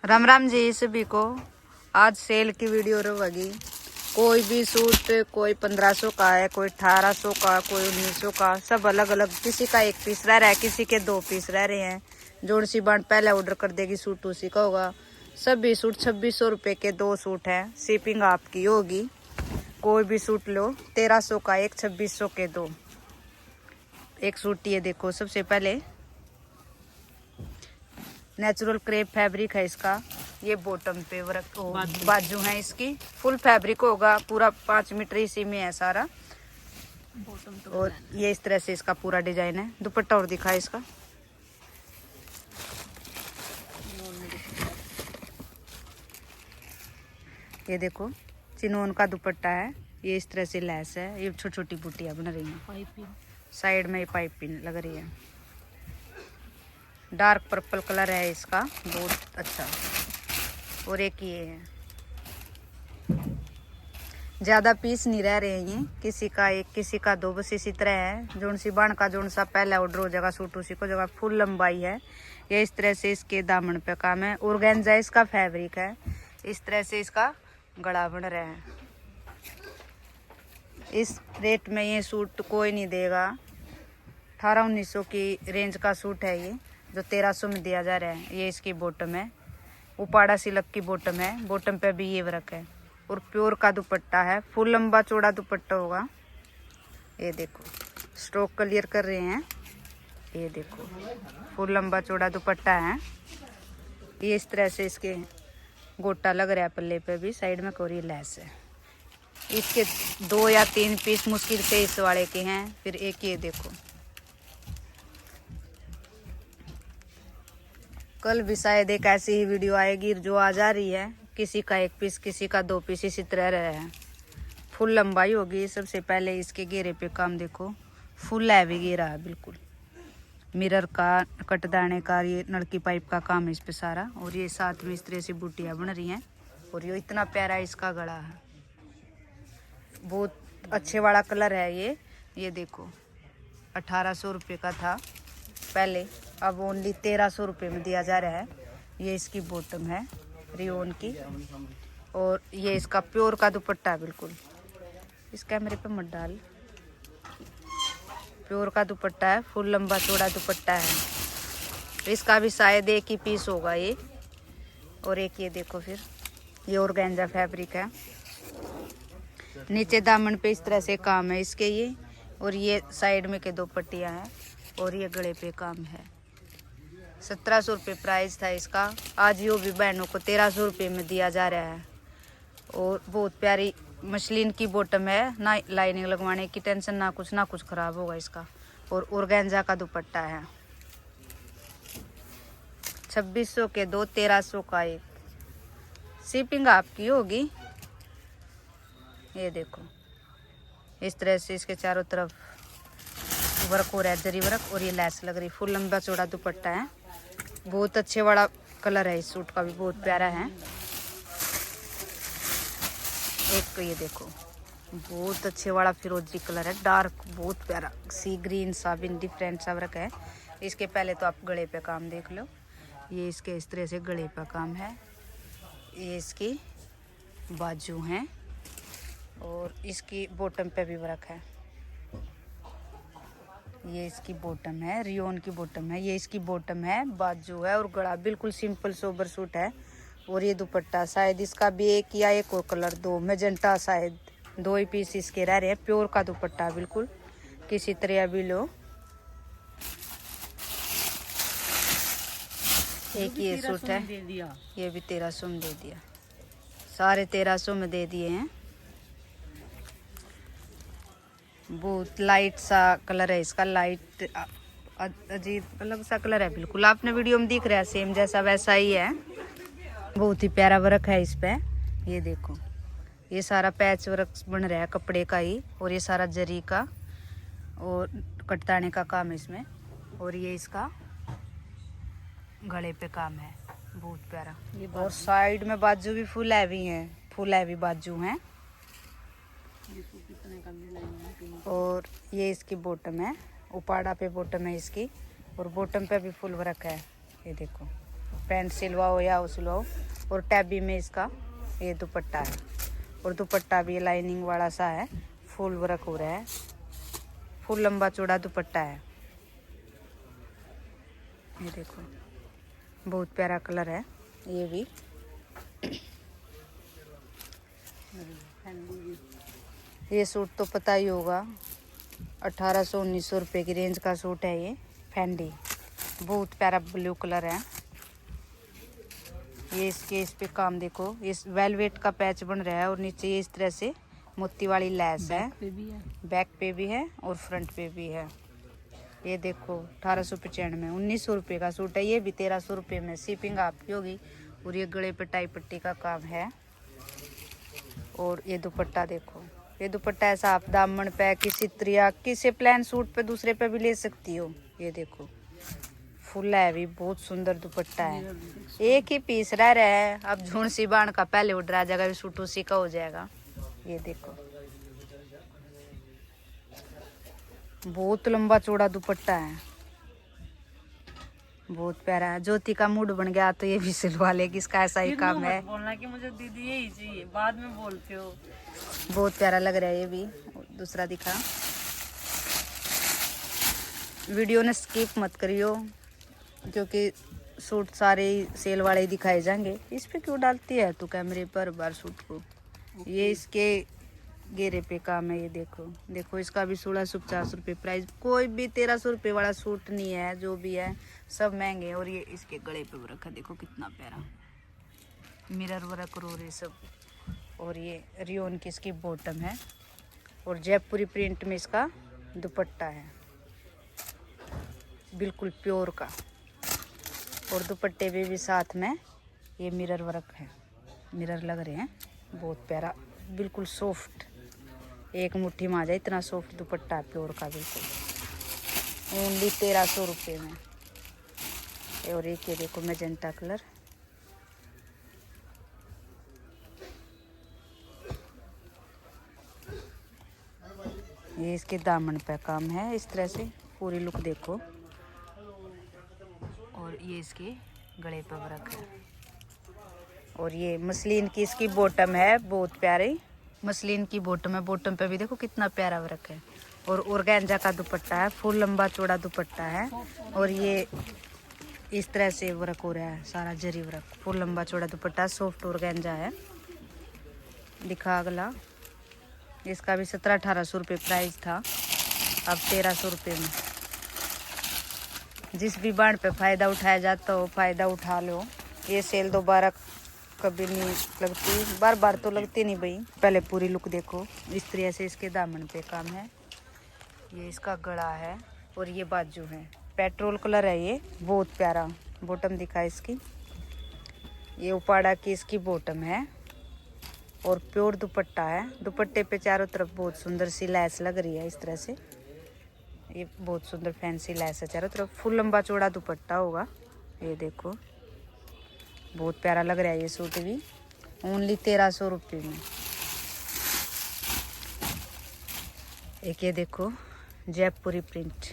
राम राम जी सभी को। आज सेल की वीडियो रहेगी। कोई भी सूट कोई 1500 का है, कोई 1800 का, कोई 1900 का, सब अलग अलग। किसी का 1 पीस रह रहा है, किसी के 2 पीस रह रहे हैं। जोड़ सी बांट पहले ऑर्डर कर देगी, सूट उसी का होगा। सभी सूट 2600 रुपये के 2 सूट हैं। शिपिंग आपकी होगी। कोई भी सूट लो, 1300 का एक, 2600 के 2। एक सूट ये देखो, सबसे पहले नेचुरल क्रेप फैब्रिक है इसका। ये बॉटम पे वर्क बाजू है इसकी। फुल फैब्रिक होगा, पूरा 5 मीटर इसी में है सारा। और ये इस तरह से इसका पूरा डिजाइन है। दुपट्टा और दिखा इसका। ये देखो चिनोन का दुपट्टा है। ये इस तरह से लैस है। ये छोटी छोटी बूटियां बन रही हैं। साइड में पाइपिंग लग रही है। डार्क पर्पल कलर है इसका, बहुत अच्छा। और एक ये है, ज़्यादा पीस नहीं रह रहे हैं ये। किसी का 1, किसी का 2, बस इसी तरह है। जोन सी बाण का जोन सा पहला ऑर्डर हो जाएगा सूट उसी को जगह। फुल लंबाई है। ये इस तरह से इसके दामन पे काम है। ऑर्गेन्जा इसका फैब्रिक है। इस तरह से इसका गला बन रहा है। इस रेट में ये सूट कोई नहीं देगा। 1800-1900 की रेंज का सूट है ये, जो 1300 में दिया जा रहा है। ये इसकी बॉटम है। उपाड़ा सिल्क की बॉटम है। बॉटम पे भी ये वर्क है। और प्योर का दुपट्टा है। फुल लंबा चौड़ा दुपट्टा होगा। ये देखो स्टॉक क्लियर कर रहे हैं। ये देखो फुल लंबा चौड़ा दुपट्टा है। ये इस तरह से इसके गोटा लग रहा है पल्ले पे भी। साइड में कोरी लैस है। इसके 2 या 3 पीस मुश्किल से इस वाले के हैं। फिर एक ये देखो, कल भी शायद एक ऐसी ही वीडियो आएगी जो आज आ रही है। किसी का 1 पीस, किसी का 2 पीस, इसी तरह रहे हैं। फुल लंबाई होगी। सबसे पहले इसके घेरे पे काम देखो, फुल हैवी घेरा है बिल्कुल। मिरर का, कटदाने का, ये नलकी पाइप का काम है इस पे सारा। और ये साथ में इस तरह से बूटियाँ बन रही हैं। और ये इतना प्यारा इसका गला है, बहुत अच्छे वाला कलर है ये। ये देखो 1800 रुपये का था पहले, अब ओनली 1300 रुपये में दिया जा रहा है। ये इसकी बॉटम है रियोन की। और ये इसका प्योर का दुपट्टा है बिल्कुल। इस कैमरे पे मत डाल। प्योर का दुपट्टा है। फुल लंबा चौड़ा दुपट्टा है। इसका भी शायद 1 ही पीस होगा ये। और एक ये देखो, फिर ये ऑर्गेन्जा फैब्रिक है। नीचे दामन पे इस तरह से काम है इसके ये। और ये साइड में के 2 पट्टियाँ हैं। और ये गले पे काम है। 1700 रुपये प्राइस था इसका। आज यो भी बहनों को 1300 रुपये में दिया जा रहा है। और बहुत प्यारी मसलिन की बॉटम है। ना लाइनिंग लगवाने की टेंशन, ना कुछ खराब होगा इसका। और ऑर्गेन्जा का दुपट्टा है। 2600 के 2, 1300 का 1। शिपिंग आपकी होगी। ये देखो इस तरह से इसके चारों तरफ वर्क हो रहा है, जरी वर्क। और ये लैस लग रही। फुल लंबा चौड़ा दुपट्टा है। बहुत अच्छे वाला कलर है। इस सूट का भी बहुत प्यारा है। एक ये देखो बहुत अच्छे वाला फिरोजी कलर है, डार्क, बहुत प्यारा सी ग्रीन सा भी डिफरेंट सा वर्क है। इसके पहले तो आप गले पे काम देख लो। ये इसके इस तरह से गले पे काम है। ये इसकी बाजू हैं। और इसकी बॉटम पे भी वर्क है। ये इसकी बॉटम है, रियोन की बॉटम है। ये इसकी बॉटम है, बाजू है। और गला बिल्कुल सिंपल सोबर सूट है। और ये दुपट्टा शायद इसका भी 1 या 1 और कलर, 2 मैजेंटा, शायद 2 ही पीस इसके रह रहे हैं। प्योर का दुपट्टा बिल्कुल, किसी तरह भी लो। एक ये सूट है, ये भी 1300 में दे दिया। सारे 1300 में दे दिए हैं। बहुत लाइट सा कलर है इसका। लाइट अजीब अलग सा कलर है बिल्कुल। आपने वीडियो में दिख रहा है सेम जैसा वैसा ही है। बहुत ही प्यारा वर्क है इस पे। ये देखो ये सारा पैच वर्क बन रहा है कपड़े का ही। और ये सारा जरी का और कटदाने का काम है इसमें। और ये इसका गले पे काम है, बहुत प्यारा। और साइड में बाजू भी फुल हैवी है। फुल हैवी बाजू हैं। और ये इसकी बॉटम है। उपाड़ा पे बॉटम है इसकी। और बॉटम पे भी फुल वर्क है। ये देखो पैंट सिलवाओ या वो सिलवाओ। और टैबी में इसका ये दुपट्टा है, और दुपट्टा भी लाइनिंग वाला सा है, फुल वर्क हो रहा है, फुल लंबा चौड़ा दुपट्टा है। ये देखो बहुत प्यारा कलर है ये भी। ये सूट तो पता ही होगा, 1800-1900 रुपये की रेंज का सूट है ये फैंडी। बहुत प्यारा ब्लू कलर है ये। इसके इस पे काम देखो, इस वेलवेट का पैच बन रहा है और नीचे ये इस तरह से मोती वाली लैस है। बैक पे भी है और फ्रंट पे भी है। ये देखो 1895 में 1900 रुपये का सूट है। ये भी 1300 रुपये में, शिपिंग आपकी होगी। और ये गले पे टाई पट्टी का काम है। और ये दुपट्टा देखो, ये दुपट्टा ऐसा आप दामन पे किसी त्रिया किसी प्लेन सूट पे दूसरे पे भी ले सकती हो। ये देखो फुल है भी, बहुत सुंदर दुपट्टा है। एक ही पीस रह रहा है, अब झूण सी बाण का पहले ऑर्डर आ जाएगा, सूट उसी का हो जाएगा। ये देखो बहुत लंबा चौड़ा दुपट्टा है, बहुत प्यारा है। ज्योति का मूड बन गया तो ये भी सिलवा लेगी, इसका ऐसा ही काम है। बोलना कि मुझे दीदी यही चाहिए, बाद में बोलते हो। बहुत प्यारा लग रहा है ये भी। दूसरा दिखा, वीडियो ने स्किप मत करियो क्योंकि सूट सारे सेल वाले ही दिखाए जाएंगे। इस पे क्यों डालती है तू कैमरे पर बार सूट को। ये इसके घेरे पे काम है। ये देखो देखो इसका भी 1650 रुपये प्राइस। कोई भी 1300 रुपये वाला सूट नहीं है, जो भी है सब महंगे। और ये इसके गले पे वर्क है, देखो कितना प्यारा मिरर वर्क और ये सब। और ये रियोन की इसकी बॉटम है और जयपुरी प्रिंट में इसका दुपट्टा है, बिल्कुल प्योर का। और दुपट्टे पे भी साथ में ये मिरर वर्क है, मिरर लग रहे हैं। बहुत प्यारा, बिल्कुल सॉफ्ट, एक मुट्ठी में आ जाए इतना सॉफ्ट दुपट्टा है, प्योर का बिल्कुल। ओनली 1300 रुपये में। और एक ये देखो मैजेंटा कलर, ये इसके दामन पे काम है इस तरह से, पूरी लुक देखो। और ये इसके गले पे वर्क है। और ये मसलिन की इसकी बॉटम है, बहुत प्यारी मसलिन की बॉटम है। बॉटम पे भी देखो कितना प्यारा वर्क है। और ऑर्गेन्जा का दुपट्टा है, फुल लंबा चौड़ा दुपट्टा है। और ये इस तरह से वर्क हो रहा है, सारा जरी वर्क, फुल लंबा चौड़ा दुपट्टा, सॉफ्ट ऑर्गेन्जा है। दिखा अगला, इसका भी 1700-1800 रुपये प्राइस था, अब 1300 रुपये में। जिस भी बाण पे फ़ायदा उठाया जाता हो फ़ायदा उठा लो। ये सेल दोबारा कभी नहीं लगती, बार बार तो लगती नहीं भाई। पहले पूरी लुक देखो, इस तरह से इसके दामन पे काम है। ये इसका गला है और ये बाजू है, पेट्रोल कलर है ये, बहुत प्यारा। बॉटम दिखा इसकी, ये उपाड़ा की इसकी बॉटम है और प्योर दुपट्टा है। दुपट्टे पे चारों तरफ बहुत सुंदर सी लैस लग रही है इस तरह से। ये बहुत सुंदर फैंसी लैस है चारों तरफ, फुल लंबा चौड़ा दुपट्टा होगा। ये देखो बहुत प्यारा लग रहा है ये सूट भी, ओनली 1300 रुपये में। एक ये देखो जयपुरी प्रिंट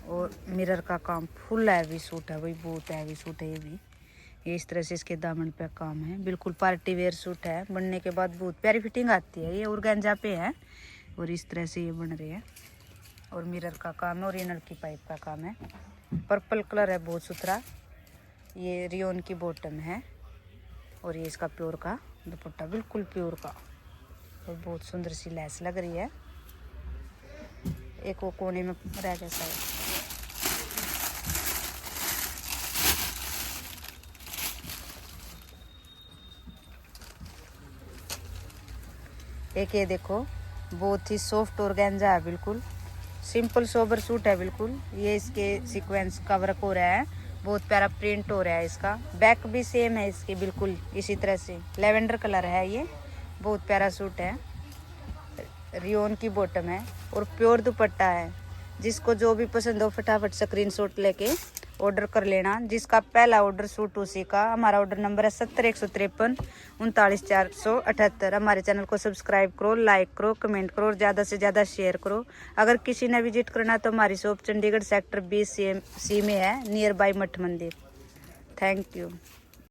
और मिरर का काम, फुल हैवी सूट है भाई, बहुत हैवी सूट है ये भी। ये इस तरह से इसके दामन पे काम है, बिल्कुल पार्टी वेयर सूट है। बनने के बाद बहुत प्यारी फिटिंग आती है। ये ऑर्गेन्जा पे है और इस तरह से ये बन रहे हैं। और मिरर का काम है और ये नलकी पाइप का काम है। पर्पल कलर है, बहुत सुथरा। ये रियोन की बॉटम है और ये इसका प्योर का दुपट्टा, बिल्कुल प्योर का। और बहुत सुंदर सी लैस लग रही है। एक वो कोने में रह गया शायद। एक ये देखो बहुत ही सॉफ्ट ऑर्गेन्जा है, बिल्कुल सिंपल सोबर सूट है बिल्कुल। ये इसके सीक्वेंस का वर्क हो रहा है, बहुत प्यारा प्रिंट हो रहा है इसका। बैक भी सेम है इसकी, बिल्कुल इसी तरह से लेवेंडर कलर है ये, बहुत प्यारा सूट है। रियोन की बॉटम है और प्योर दुपट्टा है। जिसको जो भी पसंद हो फटाफट स्क्रीनशॉट लेके ऑर्डर कर लेना। जिसका पहला ऑर्डर सूट उसी का। हमारा ऑर्डर नंबर है 70-153 39-478। हमारे चैनल को सब्सक्राइब करो, लाइक करो, कमेंट करो और ज़्यादा से ज़्यादा शेयर करो। अगर किसी ने विजिट करना तो हमारी शॉप चंडीगढ़ सेक्टर 20 सी में है, नियर बाई मठ मंदिर। Thank you.